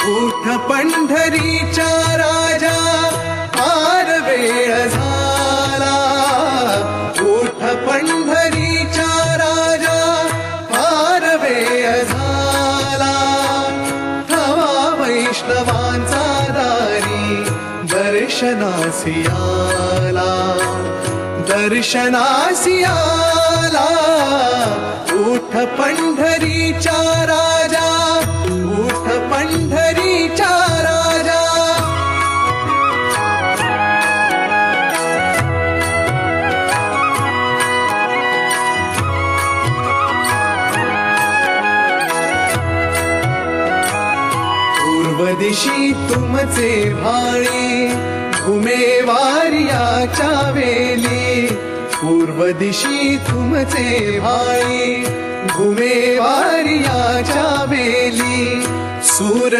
उठ पंढरीचा राजा फार वेळ झाला, उठ पंढरीचा राजा फार वेळ झाला. हवा वैष्णवांचा दारी दर्शनासी आला, दर्शनासी आला. उठ पंढरीचा राजा, उठ पंढरीचा राजा. पूर्व दिशी तुमचे भाळे घुमे वारियाच्या वेली, पूर्व दिशी तुमचे भाळे घुमे वारियाच्या वेली. सूर